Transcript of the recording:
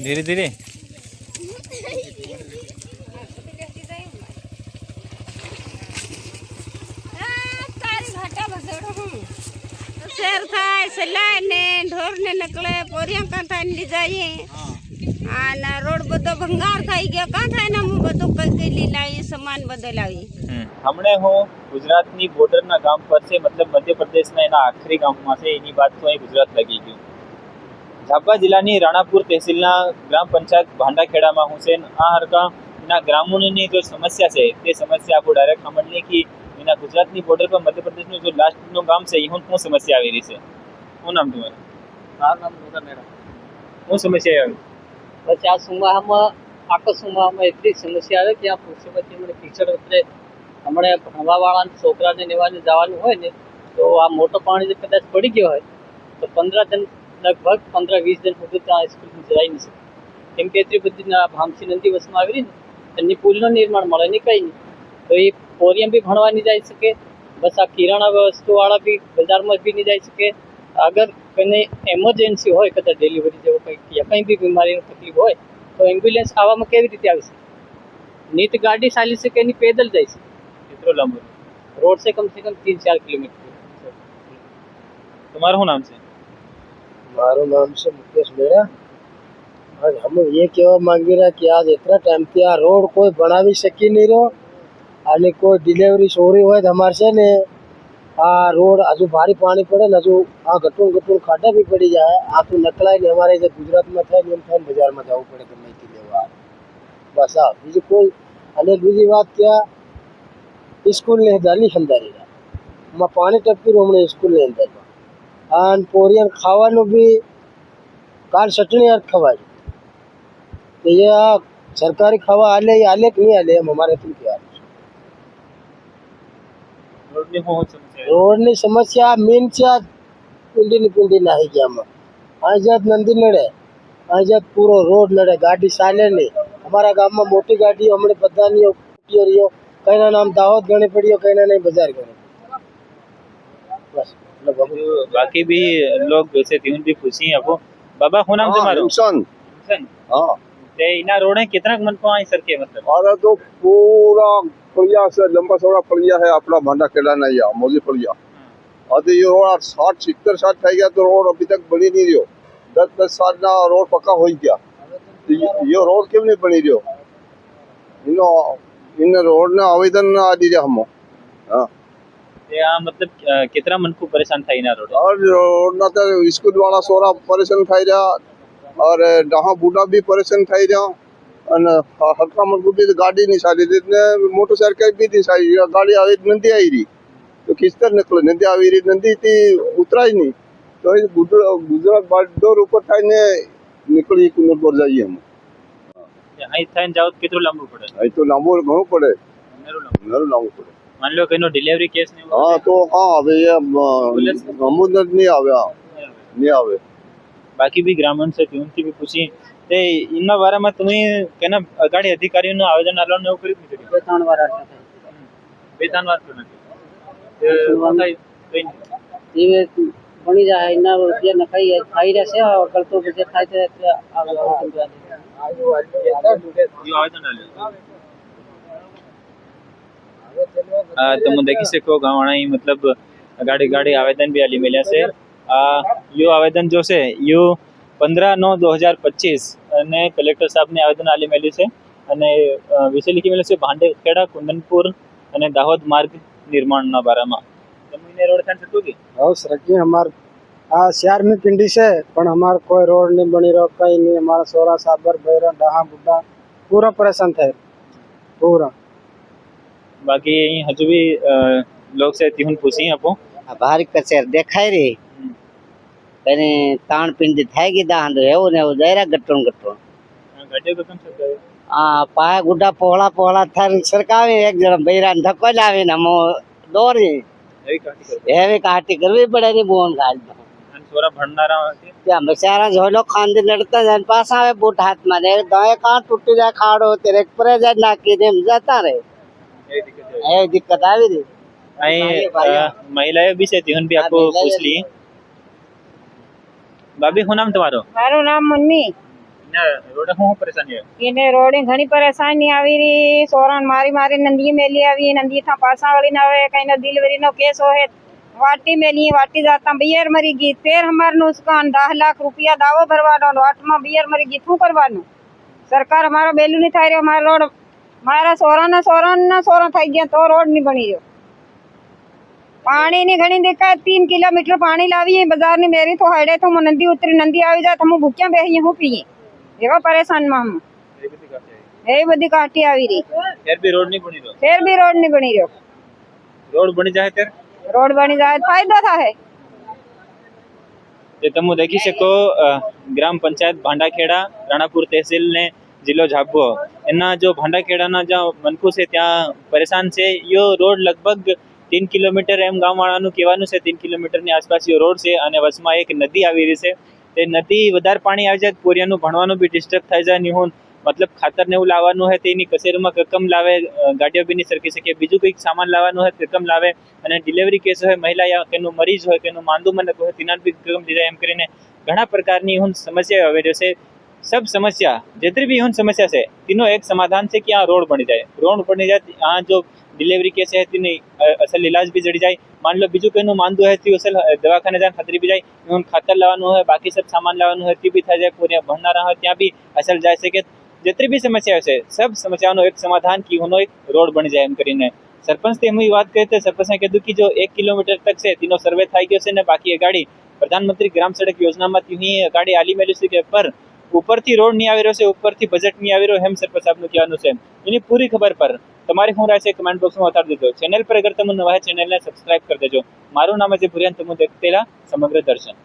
धीरे धीरे शेर थाय सलाय ने ढोर ने नकले पोरिया का थाय ली जाए आना रोड बदो भंगार थाई गया का थाय ना मु बदो कई लीलाई सामान बदलावी हमने हो गुजरातनी બોર્ડરના ગામ પર છે મતલબ મધ્યપ્રદેશના એના આખરી ગામમાં છે એની વાત તો અહીં ગુજરાત લાગી ગયું ઝાપા જિલ્લાની રાણાપુર તહેસીલના ગ્રામ પંચાયત ભાંડાખેડામાં હું છે આ હરકા એના ગ્રામોની જો સમસ્યા છે તે સમસ્યા આપો ડાયરેક્ટ સાંભળીએ કે એના ગુજરાતની બોર્ડર પર મધ્યપ્રદેશનું જો લાસ્ટનું ગામ છે અહીં શું સમસ્યા આવી રહી છે શું નામ તમારું મારું નામ રોગા મેળા શું સમસ્યા આવી પછી આ સુમાહામાં આખો સુમાહામાં એટલી સમસ્યા આવે કે આ પુરુષોમાંથી મને ટીચર વખતે હમણાં ભણવાવાળા છોકરાને લેવાને જવાનું હોય ને તો આ મોટો પાણી કદાચ પડી ગયો હોય તો 15 જણ લગભગ 15-20 જણ સુધી ત્યાં સ્કૂલમાં જઈ નહીં શકે કેમ કે એટલી બધી ભામસી નદી વસમાં આવી રહી ને એની પુલનું નિર્માણ મળે નહીં કંઈ નહીં તો એ પોરિયમ બી ભણવા નહીં જઈ શકે બસ આ કિરાણા વસ્તુવાળા બી બજારમાં બી નહીં જઈ શકે અગર કોઈને એમરજન્સી હોય કદાચ ડિલિવરી જેવું કંઈક યા કંઈ બી બીમારીની તકલીફ હોય તો એમ્બ્યુલન્સ આવવામાં કેવી રીતે આવી શકે નીત ગાડી ચાલી શકે એની પેદલ જાય છે કેટલો લાંબો रोड से कम 3-4 किलोमीटर। तुम्हारा શું નામ છે મારું નામ છે મુકેશ મેરા आज हम ये कहवा मांगी रहा कि आज इतना टाइम थी आ रोड कोई बनावी सकी नहीं रहो અને કોઈ ડિલિવરી ચોરી હોય તો અમારે છે ને આ રોડ હજુ ભારે પાણી પડે ને હજુ આ ઘટું ખાડા બી પડી જાય આખું નકલાય ને અમારે જે ગુજરાતમાં થાય ને એમ થાય બજારમાં જવું પડે ગમે તે લેવા બસ આ બીજું કોઈ અને બીજી વાત ત્યાં સ્કૂલની અંદરની અંદરી માં પાણી ટપકી રહ્યું હમણાં સ્કૂલની અંદરમાં અને પોરિયન ખાવાનું બી કાલ ચટણી અર્થ ખવાય તો એ આ સરકારી ખાવા આલે કે નહીં આલે એમ અમારે શું કહેવાનું રોડની સમસ્યા મેન છે આ પિંડી નાહી ગયામાં આજાદ નંદી નડે આજાદ પૂરો રોડ નડે ગાડી ચાલે નહીં અમારા ગામમાં મોટી ગાડીઓ હમણાં બધાની રહ્યો કઈના નામ દાહોદ ગણી પડ્યો કઈના નહીં બજાર ગણી બસ बाकी भी लोग वैसे थे उनकी खुशी है वो बाबा हो नाम तुम्हारा हुसैन हाँ ते इना रोड है कितना मन को आई सर के मतलब अरे तो पूरा फलिया से लंबा चौड़ा फलिया है अपना भांडा खेला नहीं है मोदी फलिया और ये रोड 60-70 साल થઈ ગયા तो रोड अभी तक बनी नहीं रहो 10 साल ना रोड पक्का हो गया तो ये रोड क्यों नहीं बनी रहो इन रोड ना आवेदन आ दीजिए हम हाँ या मतलब कितना मन को परेशान था इना रोड और रोड ना तो स्कूल वाला सोरा परेशान થઈ રહ્યા और डहा बूढ़ा भी परेशान થઈ રહ્યા અને હરકા મજબૂતી ગાડી ની સારી રીતને મોટરસાઇકલ બી ની સારી ગાડી આવી નંદી આવી રહી તો ખિસ્તર નીકળે નંદી આવી રહી નંદી થી ઉતરાય નહીં તો એ ગુજરાત બારડોર ઉપર થઈને નીકળી કુંદરપુર જઈએ અમે અહીં થઈને જાવ કેટલું લાંબુ પડે અહીં તો લાંબુ ઘણું પડે ઘણું લાંબુ પડે मान लो कहीं डिलीवरी केस नहीं हाँ तो हाँ હવે એ અમુદત નહીં આવે नहीं आवे बाकी भी ग्रामीण से उनकी भी पूछी ते इनना बारे में तुम्हें कहना अगाड़ी अधिकारियों ने आवेदन आलो ने करी नहीं બે ત્રણ વાર बेतान बार करना ते એ બની જાય એના જે નખાઈ ખાઈ રહેશે કરતો જે થાય છે यो आवेदन आले तुम देखी सको गावणा मतलब गाड़ी गाड़ी आवेदन भी आली मिल्या से यो आवेदन जो से यो 15/9/2025 અને કલેક્ટર સાહેબને આવેદન આલી મેલ્યું છે અને વિશે લીખી મેલ્યું છે ભાંડેખેડા કુંદનપુર અને દાહોદ માર્ગ નિર્માણના બારામાં તમને રોડ થાય શકતો કે હવે સરકી અમાર આ શહેર में पिंडी से पण हमार कोई रोड नहीं बनी रहो कहीं नहीं हमारा सोरा साबर बैरा डहा बुड्ढा पूरा परेशान थे पूरा बाकी हजू भी लोग से तिहुन पूछी आपो भारी कचेर देखाय रे कने ताण पिंडी थागी दांड हेव ने दायरा गट्टों गड्डे को कम से आ पाय गुड्डा पोहळा पोहळा थार सरकावे एक जण बैरान धक्को लावे ने मो दोरी एवी काटी करवी पड़े रे बोन गाल અને સોરા ભણનારા त्या बेचारा झोलो खांदे लड़ता जान पास आवे बूट हाथ में दे दाए का टूट जाए खाड़ो तेरे परे जा नाकी दे जाता रे ए दिक्कत आवी रे महिलाएं भी से तिहुन भी आपको पूछ ली भाभी શું નામ તમારો મારું નામ મુન્ની રોડ હું પરેશાની है એને રોડે ઘણી પરેશાની આવી રહી સોરણ મારી મારી નંદી મેલી આવી નંદી થા પાસા વાળી ના આવે કઈ દિલવરી નો કેસ હોય વાટી મેલી વાટી जाता बियर मरी गई फिर हमार नुकसान 10 लाख रुपया दावो भरवानो वाट में बियर मरी गई શું કરવાનું સરકાર અમારો બેલું નહીં થાય રહ્યો મારો રોડ મારા સોરણ થઈ ગયા તો રોડ નહીં બની રહ્યો પાણીની ઘણી દિક્કત 3 કિલોમીટર પાણી લાવીએ બજારની મેરી તો હાડે તો નંદી ઉતરી નંદી આવી જાય તો હું ભૂખ્યા બેહીએ હું પીએ એવા પરેશાનમાં હમ એ બધી કાઠી આવી રહી फिर भी रोड नहीं बनी रहो ફેર બી રોડ નહીં બની રહ્યો रोड बनी जाए तर રોડ બની જાય તો ફાયદો થાય જે તમે દેખી શકો ગ્રામ પંચાયત ભાંડાખેડા રાણાપુર તહેસીલ ને જિલ્લો ઝાબુઆ એના જો ભાંડાખેડાના જ્યાં મનખું છે ત્યાં પરેશાન છે યો રોડ લગભગ 3 કિલોમીટર એમ ગામવાળાનું કહેવાનું છે 3 કિલોમીટરની આસપાસ યો રોડ છે અને વચમાં એક નદી આવી રહી છે તે નદી વધારે પાણી આવી જાય પોરિયાનું ભણવાનું બી ડિસ્ટર્બ થઈ જાય નહીં मतलब खातर ने लावવાનું है तेनी कचेरीમાં કકમ લાવે ગાડીઓ બી નહીં સરકી શકે બીજું કંઈક સામાન લાવવાનું હોય કકમ લાવે અને ડિલિવરી કેસ હોય મહિલા યા કેનું મરીજ હોય કેનું માંદું મને હોય તેના બી કકમ દીધા એમ કરીને ઘણા પ્રકારની હું સમસ્યા આવે છે सब समस्या जितनी भी उन समस्या से तीनों एक समाधान से कि यहाँ रोड बनी जाए यहाँ जो डिलीवरी केस है तीन असल इलाज भी जड़ी जाए मान लो बीजू कहीं मानदू है ती असल दवाखाने जाए खतरी भी जाए उन खातर लावानु है बाकी सब सामान लावानु है ती भी था जाए पूरे भरना रहा ત્યાં भी असल जाए सके जितनी भी समस्या है सब समस्याओं एक समाधान की होनो एक रोड बनी जाए एम કરીને सरपंच से એમની વાત કરી સરપંચે કીધું કે જો 1 કિલોમીટર તક છે તેનો સર્વે થઈ ગયો છે ને બાકી એ ગાડી પ્રધાનમંત્રી ગ્રામ સડક યોજનામાં તી ગાડી આલી મેલી છે કે પર ઉપરથી રોડ નહીં આવી રહ્યો છે ઉપરથી બજેટ નહીં આવી રહ્યો હેમ સરપંચ સાહેબનું કહેવાનું છે એની પૂરી ખબર પર તમારી શું રાય છે કમેન્ટ બોક્સમાં બતાવી દેજો ચેનલ પર અગર તમે નવા ચેનલને સબસ્ક્રાઇબ કરી દેજો મારું નામ છે ભુરિયાન તમે દેખતેલા સમગ્ર દર્શન